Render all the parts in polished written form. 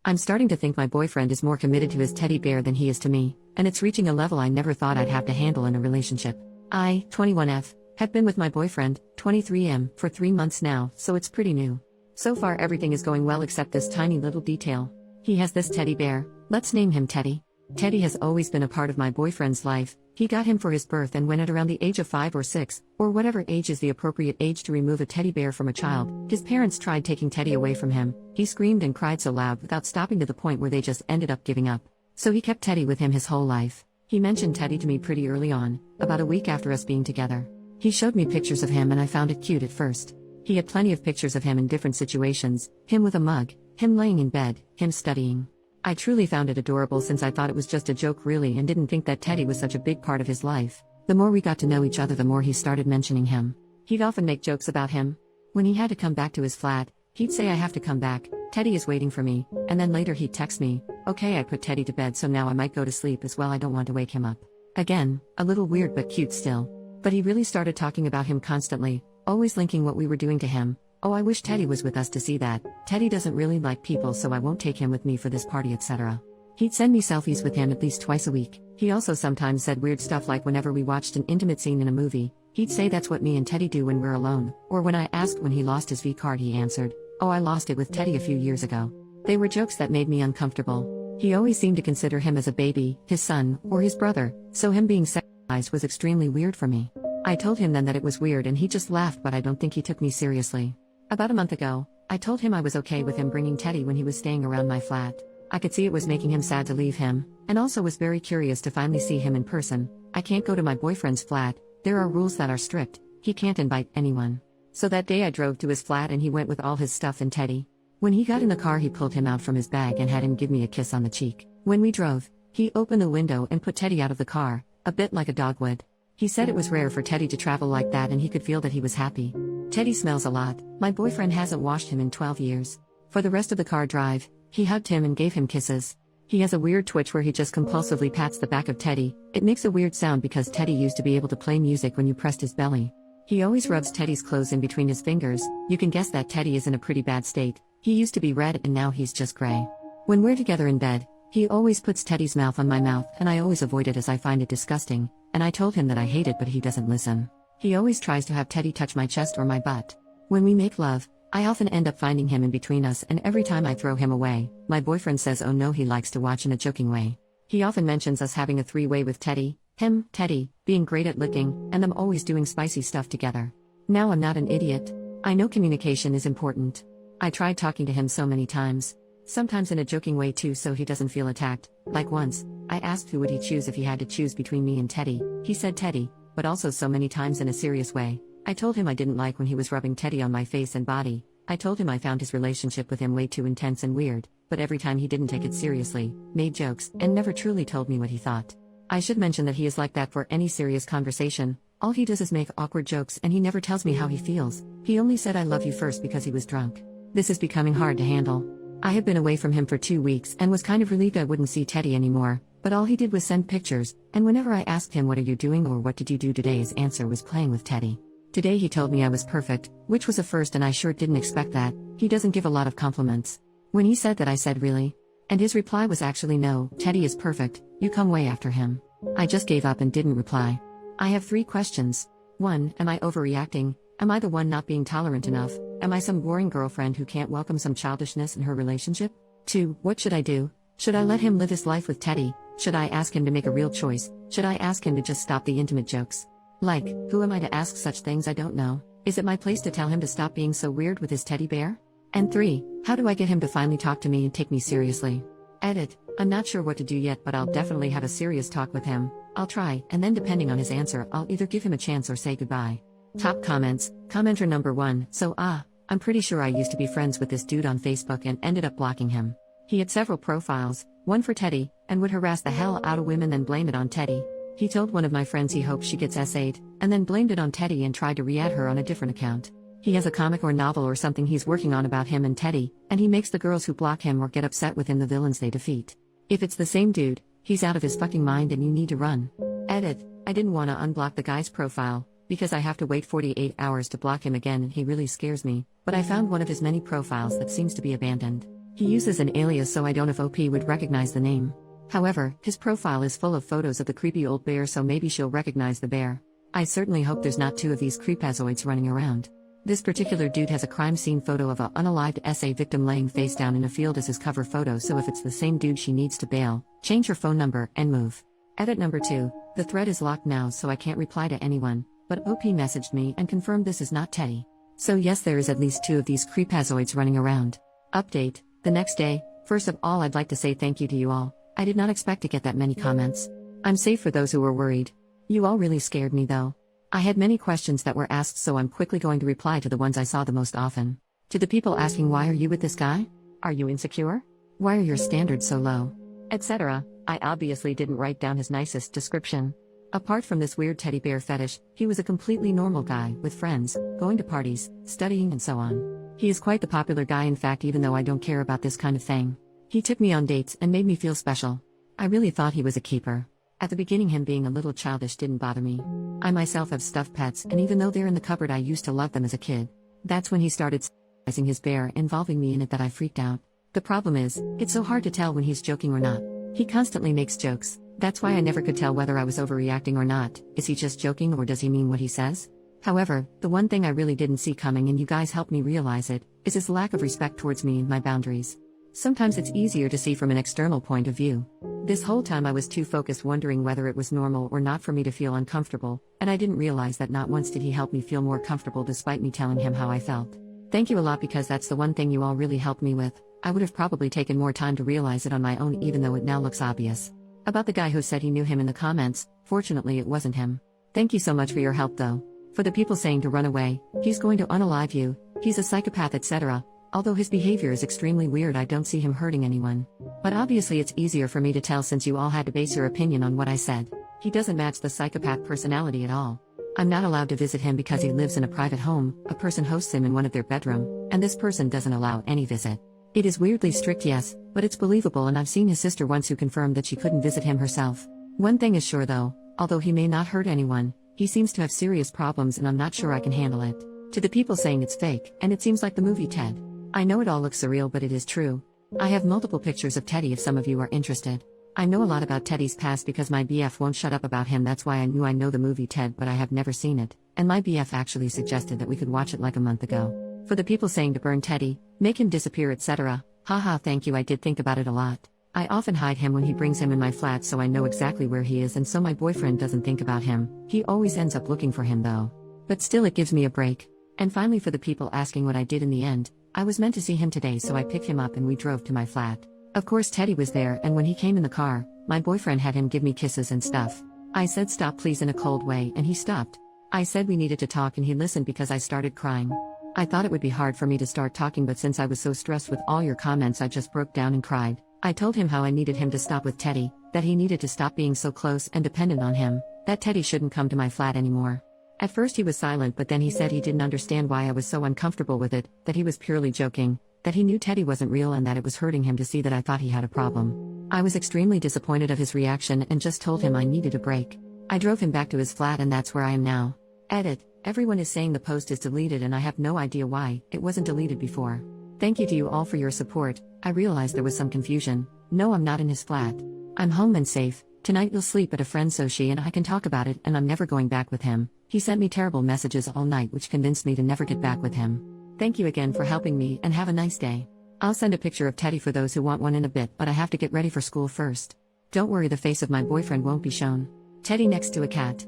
I'm starting to think my boyfriend is more committed to his teddy bear than he is to me, and it's reaching a level I never thought I'd have to handle in a relationship. I, 21F, have been with my boyfriend, 23M, for 3 months now, so it's pretty new. So far everything is going well except this tiny little detail. He has this teddy bear, let's name him Teddy. Teddy has always been a part of my boyfriend's life. He got him for his birth, and when at around the age of 5 or 6, or whatever age is the appropriate age to remove a teddy bear from a child, his parents tried taking Teddy away from him. He screamed and cried so loud without stopping, to the point where they just ended up giving up. So he kept Teddy with him his whole life. He mentioned Teddy to me pretty early on, about a week after us being together. He showed me pictures of him and I found it cute at first. He had plenty of pictures of him in different situations, him with a mug, him laying in bed, him studying. I truly found it adorable, since I thought it was just a joke really, and didn't think that Teddy was such a big part of his life. The more we got to know each other, the more he started mentioning him. He'd often make jokes about him. When he had to come back to his flat, he'd say, "I have to come back, Teddy is waiting for me," and then later he'd text me, "Okay, I put Teddy to bed, so now I might go to sleep as well, I don't want to wake him up." Again, a little weird but cute still. But he really started talking about him constantly, always linking what we were doing to him. "Oh, I wish Teddy was with us to see that. Teddy doesn't really like people, so I won't take him with me for this party, etc." He'd send me selfies with him at least twice a week. He also sometimes said weird stuff, like whenever we watched an intimate scene in a movie, he'd say that's what me and Teddy do when we're alone. Or when I asked when he lost his V card, he answered, "Oh, I lost it with Teddy a few years ago." They were jokes that made me uncomfortable. He always seemed to consider him as a baby, his son, or his brother, so him being sexualized was extremely weird for me. I told him then that it was weird and he just laughed, but I don't think he took me seriously. About a month ago, I told him I was okay with him bringing Teddy when he was staying around my flat. I could see it was making him sad to leave him, and also was very curious to finally see him in person. I can't go to my boyfriend's flat, there are rules that are strict, he can't invite anyone. So that day I drove to his flat and he went with all his stuff and Teddy. When he got in the car, he pulled him out from his bag and had him give me a kiss on the cheek. When we drove, he opened the window and put Teddy out of the car, a bit like a dog would. He said it was rare for Teddy to travel like that and he could feel that he was happy. Teddy smells a lot, my boyfriend hasn't washed him in 12 years. For the rest of the car drive, he hugged him and gave him kisses. He has a weird twitch where he just compulsively pats the back of Teddy. It makes a weird sound because Teddy used to be able to play music when you pressed his belly. He always rubs Teddy's clothes in between his fingers. You can guess that Teddy is in a pretty bad state. He used to be red and now he's just gray. When we're together in bed, he always puts Teddy's mouth on my mouth, and I always avoid it as I find it disgusting, and I told him that I hate it, but he doesn't listen. He always tries to have Teddy touch my chest or my butt. When we make love, I often end up finding him in between us, and every time I throw him away, my boyfriend says oh no, he likes to watch in a joking way. He often mentions us having a three-way with Teddy, him, Teddy, being great at licking, and them always doing spicy stuff together. Now I'm not an idiot. I know communication is important. I tried talking to him so many times. Sometimes in a joking way too, so he doesn't feel attacked. Like once, I asked who would he choose if he had to choose between me and Teddy. He said Teddy, but also so many times in a serious way. I told him I didn't like when he was rubbing Teddy on my face and body. I told him I found his relationship with him way too intense and weird, but every time he didn't take it seriously, made jokes, and never truly told me what he thought. I should mention that he is like that for any serious conversation. All he does is make awkward jokes and he never tells me how he feels. He only said I love you first because he was drunk. This is becoming hard to handle. I have been away from him for 2 weeks and was kind of relieved I wouldn't see Teddy anymore, but all he did was send pictures, and whenever I asked him what are you doing or what did you do today, his answer was playing with Teddy. Today he told me I was perfect, which was a first, and I sure didn't expect that. He doesn't give a lot of compliments. When he said that, I said really? And his reply was actually no, Teddy is perfect, you come way after him. I just gave up and didn't reply. I have 3 questions. 1. Am I overreacting? Am I the one not being tolerant enough? Am I some boring girlfriend who can't welcome some childishness in her relationship? 2. What should I do? Should I let him live his life with Teddy? Should I ask him to make a real choice? Should I ask him to just stop the intimate jokes? Like, who am I to ask such things? I don't know. Is it my place to tell him to stop being so weird with his teddy bear? And 3. How do I get him to finally talk to me and take me seriously? Edit. I'm not sure what to do yet, but I'll definitely have a serious talk with him. I'll try, and then depending on his answer, I'll either give him a chance or say goodbye. Top comments. Commenter number 1. So I'm pretty sure I used to be friends with this dude on Facebook and ended up blocking him. He had several profiles, one for Teddy, and would harass the hell out of women then blame it on Teddy. He told one of my friends he hoped she gets SA'd, and then blamed it on Teddy and tried to re-add her on a different account. He has a comic or novel or something he's working on about him and Teddy, and he makes the girls who block him or get upset with him the villains they defeat. If it's the same dude, he's out of his fucking mind and you need to run. Edit. I didn't want to unblock the guy's profile, because I have to wait 48 hours to block him again and he really scares me, but I found one of his many profiles that seems to be abandoned. He uses an alias, so I don't know if OP would recognize the name. However, his profile is full of photos of the creepy old bear, so maybe she'll recognize the bear. I certainly hope there's not two of these creepazoids running around. This particular dude has a crime scene photo of a unalived SA victim laying face down in a field as his cover photo, so if it's the same dude, she needs to bail, change her phone number, and move. Edit number 2. The thread is locked now, so I can't reply to anyone, but OP messaged me and confirmed this is not Teddy. So yes, there is at least two of these creepazoids running around. Update. The next day. First of all, I'd like to say thank you to you all. I did not expect to get that many comments. I'm safe for those who were worried. You all really scared me though. I had many questions that were asked, so I'm quickly going to reply to the ones I saw the most often. To the people asking, why are you with this guy? Are you insecure? Why are your standards so low? Etc. I obviously didn't write down his nicest description. Apart from this weird teddy bear fetish, he was a completely normal guy, with friends, going to parties, studying and so on. He is quite the popular guy, in fact, even though I don't care about this kind of thing. He took me on dates and made me feel special. I really thought he was a keeper. At the beginning, him being a little childish didn't bother me. I myself have stuffed pets, and even though they're in the cupboard, I used to love them as a kid. That's when he started sizing his bear, involving me in it, that I freaked out. The problem is, it's so hard to tell when he's joking or not. He constantly makes jokes. That's why I never could tell whether I was overreacting or not. Is he just joking, or does he mean what he says? However, the one thing I really didn't see coming, and you guys helped me realize it, is his lack of respect towards me and my boundaries. Sometimes it's easier to see from an external point of view. This whole time I was too focused wondering whether it was normal or not for me to feel uncomfortable, and I didn't realize that not once did he help me feel more comfortable despite me telling him how I felt. Thank you a lot, because that's the one thing you all really helped me with. I would have probably taken more time to realize it on my own, even though it now looks obvious. About the guy who said he knew him in the comments, fortunately it wasn't him. Thank you so much for your help though. For the people saying to run away, he's going to unalive you, he's a psychopath, etc. Although his behavior is extremely weird, I don't see him hurting anyone. But obviously it's easier for me to tell since you all had to base your opinion on what I said. He doesn't match the psychopath personality at all. I'm not allowed to visit him because he lives in a private home, a person hosts him in one of their bedroom, and this person doesn't allow any visit. It is weirdly strict, yes, but it's believable, and I've seen his sister once who confirmed that she couldn't visit him herself. One thing is sure though, although he may not hurt anyone, he seems to have serious problems and I'm not sure I can handle it. To the people saying it's fake, and it seems like the movie Ted. I know it all looks surreal, but it is true. I have multiple pictures of Teddy if some of you are interested. I know a lot about Teddy's past because my BF won't shut up about him. That's why I know the movie Ted, but I have never seen it, and my BF actually suggested that we could watch it like a month ago. For the people saying to burn Teddy, make him disappear, etc. Haha, thank you, I did think about it a lot. I often hide him when he brings him in my flat, so I know exactly where he is, and so my boyfriend doesn't think about him. He always ends up looking for him though. But still, it gives me a break. And finally, for the people asking what I did in the end, I was meant to see him today, so I picked him up and we drove to my flat. Of course Teddy was there, and when he came in the car, my boyfriend had him give me kisses and stuff. I said stop please in a cold way, and he stopped. I said we needed to talk, and he listened because I started crying. I thought it would be hard for me to start talking, but since I was so stressed with all your comments, I just broke down and cried. I told him how I needed him to stop with Teddy, that he needed to stop being so close and dependent on him, that Teddy shouldn't come to my flat anymore. At first he was silent, but then he said he didn't understand why I was so uncomfortable with it, that he was purely joking, that he knew Teddy wasn't real, and that it was hurting him to see that I thought he had a problem. I was extremely disappointed of his reaction and just told him I needed a break. I drove him back to his flat, and that's where I am now. Edit. Everyone is saying the post is deleted, and I have no idea why it wasn't deleted before. Thank you to you all for your support. I realized there was some confusion. No, I'm not in his flat. I'm home and safe. Tonight you'll sleep at a friend so she and I can talk about it, and I'm never going back with him. He sent me terrible messages all night which convinced me to never get back with him. Thank you again for helping me, and have a nice day. I'll send a picture of Teddy for those who want one in a bit, but I have to get ready for school first. Don't worry, the face of my boyfriend won't be shown. Teddy next to a cat.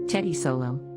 Teddy solo.